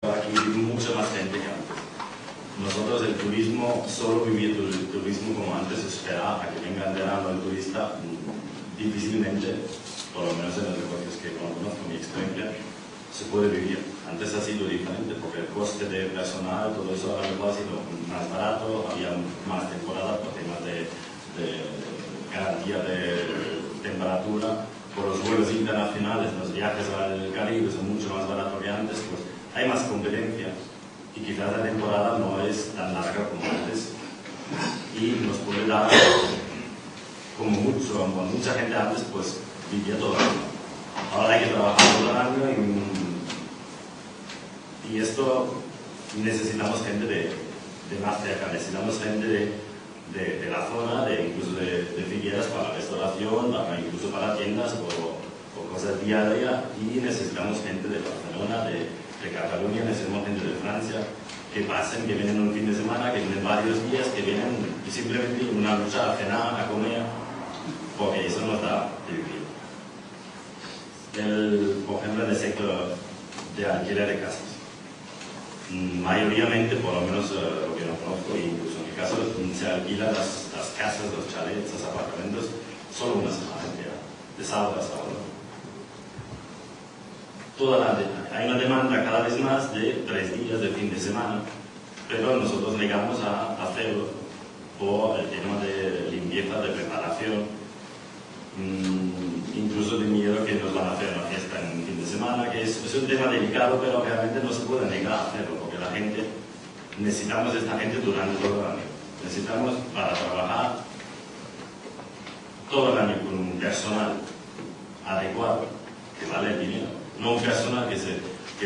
Aquí vive mucha más gente que antes. Nosotros el turismo, solo vivir el turismo como antes, esperar a que venga en verano el turista, difícilmente, por lo menos en los negocios que conozco, mi experiencia, se puede vivir. Antes ha sido diferente, porque el coste de personal, todo eso ahora mismo ha sido más barato, había más temporada por temas de garantía de temperatura, por los vuelos internacionales, los viajes al Caribe son mucho más baratos que antes, pues hay más competencia y quizás la temporada no es tan larga como antes y nos puede dar como mucho, como mucha gente antes pues vivía todo el año. Ahora hay que trabajar todo el año y esto necesitamos gente de más cerca, necesitamos gente de la zona, incluso de Figueras para restauración, incluso para tiendas o cosas día a día, y necesitamos gente de Barcelona, de Cataluña, necesitamos gente de Francia, que pasen, que vienen un fin de semana, que vienen varios días, que vienen y simplemente una noche a cenar, a comer, porque eso nos da de vivir. Por ejemplo, en el sector de alquiler de casas, mayoritariamente, por lo menos lo que no conozco, e incluso en mi caso, se alquilan las casas, los chalets, los apartamentos, solo una semana entera, de sábado a sábado. Hay una demanda cada vez más de 3 días de fin de semana, pero nosotros negamos a hacerlo por el tema de limpieza, de preparación, incluso de miedo que nos van a hacer una fiesta en fin de semana, que es un tema delicado, pero realmente no se puede negar a hacerlo, porque la gente, necesitamos esta gente durante todo el año. Necesitamos para trabajar todo el año con un personal adecuado, que vale el dinero. No un personal que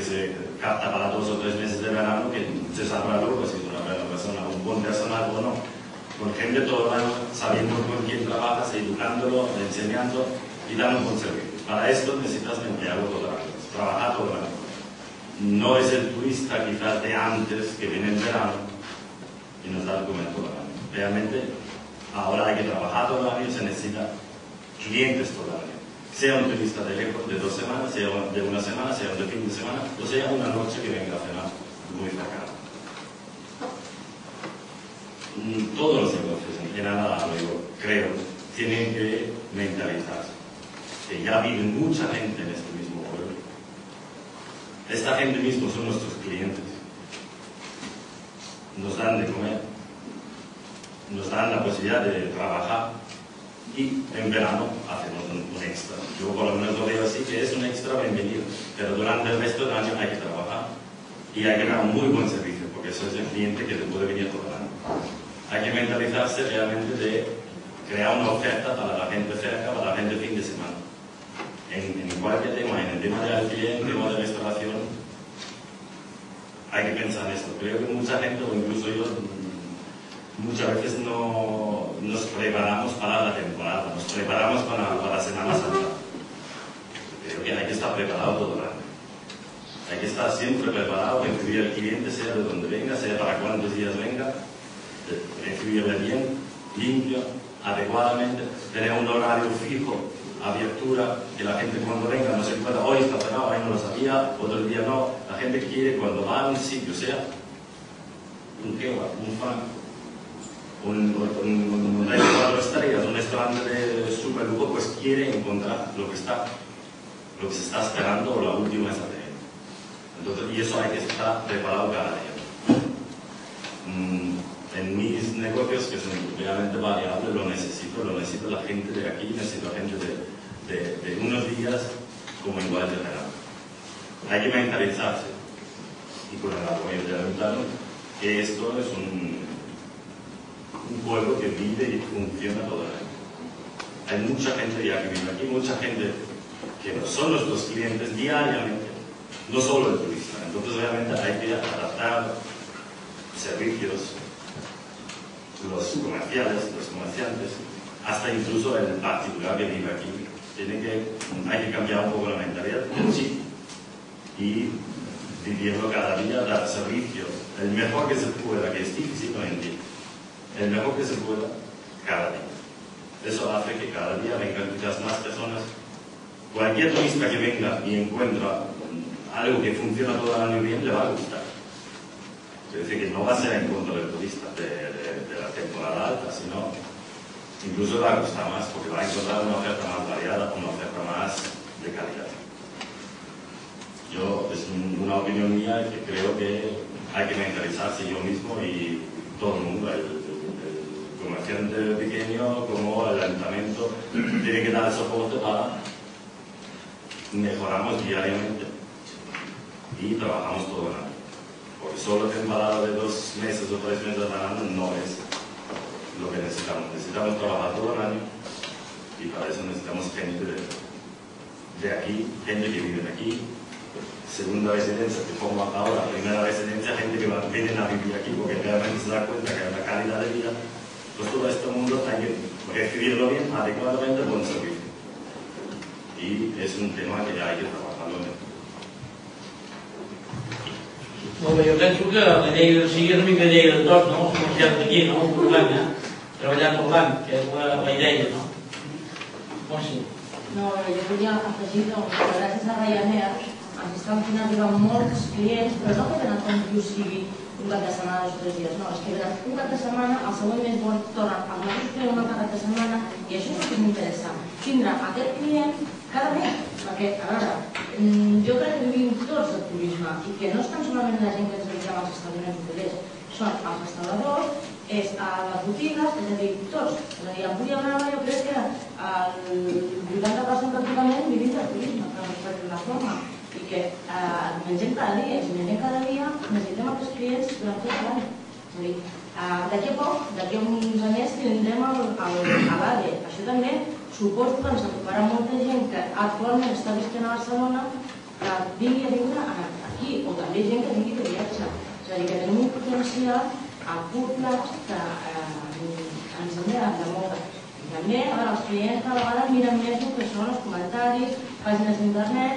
se capta para 2 o 3 meses de verano, que se sabrá luego si es una buena persona, un buen personal o no. Con gente todo el año, sabiendo con quién trabajas, educándolo, enseñando y dando un buen servicio. Para esto necesitas emplearlo todo el año, trabajar todo el año. No es el turista quizás de antes que viene en verano y nos da el comer todo el año. Realmente ahora hay que trabajar todo el año y se necesita clientes todo el año. Sea un turista de lejos, de 2 semanas, sea de una semana, sea de fin de semana, o sea una noche que venga a cenar muy cercana. Todos los negocios, en general, yo creo, tienen que mentalizarse. Que ya vive mucha gente en este mismo pueblo. Esta gente mismo son nuestros clientes. Nos dan de comer, nos dan la posibilidad de trabajar. Y en verano hacemos un extra. Yo por lo menos lo veo así, que es un extra bienvenido. Pero durante el resto del año hay que trabajar y hay que dar un muy buen servicio, porque eso es el cliente que te puede venir todo el año. Hay que mentalizarse realmente de crear una oferta para la gente cerca, para la gente fin de semana. En cualquier tema, en el tema de alquiler, en el tema de restauración, hay que pensar en esto. Creo que mucha gente, o incluso yo, muchas veces no nos preparamos para la temporada, nos preparamos para la Semana Santa. Creo que hay que estar preparado todo el año. Hay que estar siempre preparado, recibir al cliente, sea de donde venga, sea para cuántos días venga, recibirle bien, limpio, adecuadamente, tener un horario fijo, abertura, que la gente cuando venga no se encuentra, hoy está cerrado, hoy no lo sabía, otro día no. La gente quiere cuando va a un sitio, sea un kebab, un fan, un rey de 4 estrellas, un restaurante de super lujo, pues quiere encontrar lo que se está esperando o la última estrategia. Entonces, y eso hay que estar preparado cada día. En mis negocios, que son realmente variables, lo necesito la gente de aquí, necesito la gente de unos días como igual de verano. Hay que mentalizarse, y con el apoyo de Ayuntamiento, que esto es un pueblo que vive y funciona todo el año. Hay mucha gente ya que vive aquí, mucha gente que son nuestros clientes diariamente, no solo el turista. Entonces realmente hay que adaptar servicios, los comerciales, los comerciantes, hasta incluso el particular que vive aquí. Hay que cambiar un poco la mentalidad del chip y vivirlo cada día, dar servicio, el mejor que se pueda, que es difícil hoy en día. El mejor que se pueda cada día. Eso hace que cada día vengan muchas más personas. Cualquier turista que venga y encuentra algo que funciona todo el año bien le va a gustar. Es decir, que no va a ser en contra del turista de la temporada alta, sino incluso le va a gustar más porque va a encontrar una oferta más variada, una oferta más de calidad. Es una opinión mía que creo que hay que mentalizarse yo mismo y todo el mundo, el comerciante pequeño como el ayuntamiento, tiene que dar el soporte para mejoramos diariamente y trabajamos todo el año. Porque solo temporada de 2 meses o 3 meses al año no es lo que necesitamos. Necesitamos trabajar todo el año y para eso necesitamos gente de aquí, gente que vive aquí, segunda residencia que forma ahora, primera residencia, gente que viene a vivir aquí porque realmente se da cuenta que hay una calidad de vida. Pues todo este mundo hay que recibirlo bien, adecuadamente, buen servicio. Y és un tema que ja hay que trabajar-lo més. Molt bé, jo penso que la llei de sigui una mica llei de tot, no? Els comerciants d'aquí, no? Un problema, treballar tot l'any, que és la idea, no? Montse. No, jo volia afegir que gràcies a Ryanair ens estan fent arribar molts clients, però no que tenen com que sigui un cap de setmana, 2 o 3 dies, no, és que venen un cap de setmana, el següent mes tornen al mateix client un cap de setmana i això és m'interessa, tindre aquest client cada mes, perquè, a veure, jo crec que vivim tots del turisme i que no estan solament la gent que es dedica als establiments hotelers, són els restauradors, és a les botigues, és a dir, tots. És a dir, avui anava, jo crec que el 80% pràcticament vivim del turisme, per la forma, i que mengem cada dia, i si mengem cada dia necessitem aquests clients durant tot l'any. És a dir, d'aquí a poc, d'aquí a uns anys tindrem a l'ADE. Això també suposo que ens ocuparà molta gent que actualment està visquent a Barcelona que vingui a viure aquí, o també gent que vingui de viatge. És a dir, que tenim un potencial a curt plaç que ens hem de moure. I també, a veure, els clients cada vegada miren més el que són els comentaris, pàgines d'internet,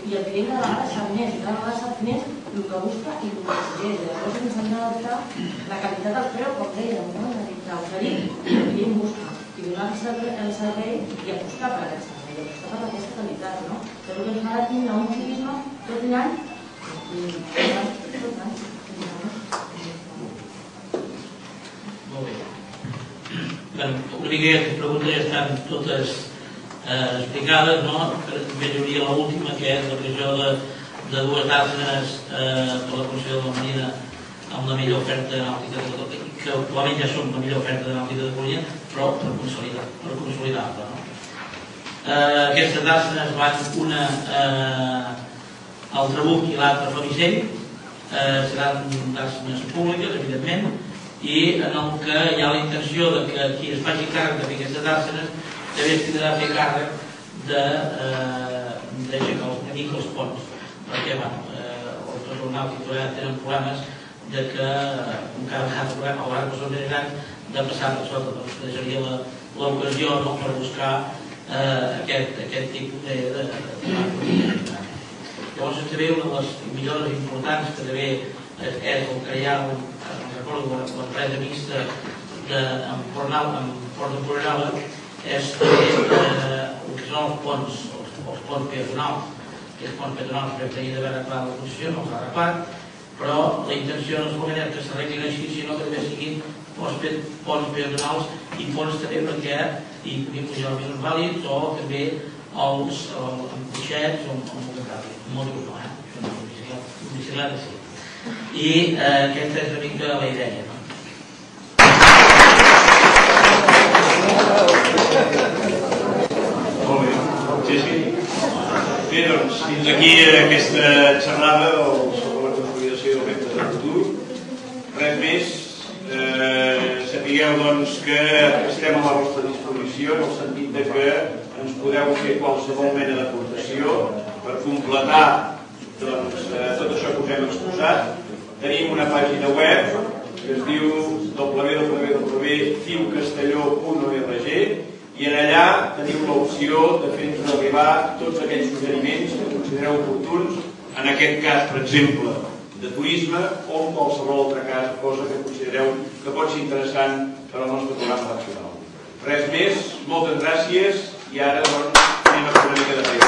i el client cada vegada sap més, i cada vegada sap més el que busca i el que exigeix. Llavors ens hem d'adaptar la qualitat del preu, com dèiem, no? És a dir, d'oferir el que el client busca, i donar el servei i apostar per aquest servei, i apostar per aquesta qualitat, no? Que el que ens farà tindre un turisme tot l'any, tot l'any. Molt bé. Una mica aquestes preguntes ja estan totes explicades, no? També hi hauria l'última, que és la creació de 2 dàrsenes per la Conselleria de la Marina amb la millor oferta nàutica de tot, que actualment ja són la millor oferta nàutica de Catalunya, però per consolidar-la. Aquestes dàrsenes van una al Trabuc i l'altra a Flamisell, seran dàrsenes públiques, evidentment, i en el que hi ha la intenció que qui es faci càrrec de fer aquestes dàrsenes també es tindrà a fer càrrec d'aixecar els ponts, perquè els cossos nàutics tenen problemes de que encara han problema a vegades són més grans de passar per sota, doncs deixaria l'ocasió per buscar aquest tipus de llavors també una de les millores importants que també és el crear l'empresa mixta amb Port d'Empordà és el que són els ponts peatonals. Aquests ponts peatonals que havia d'haver arreglat la concessió, no s'ha arreglat, però la intenció no solament és que s'arreglin així, sinó que també siguin ponts peatonals i ponts també perquè hi puguin pujar els més vàlids o també els coixets o amb motos no, amb bicicletes sí. I aquesta és una mica la idea. Molt bé. Sí. Bé, doncs, fins aquí aquesta xerrada sobre la consolidació del repte del futur. Res més. Sapigueu, doncs, que estem a la vostra disposició en el sentit que ens podeu fer qualsevol mena d'aportació per completar tot això que us hem exposat. Tenim una pàgina web que es diu www.ciucastelló.org i en allà teniu l'opció de fer-nos arribar tots aquells suggeriments que considereu oportuns, en aquest cas, per exemple, de turisme o en qualsevol altra cosa que considereu que pot ser interessant per al nostre programa nacional. Res més, moltes gràcies i ara doncs anem a fer una mica de feina.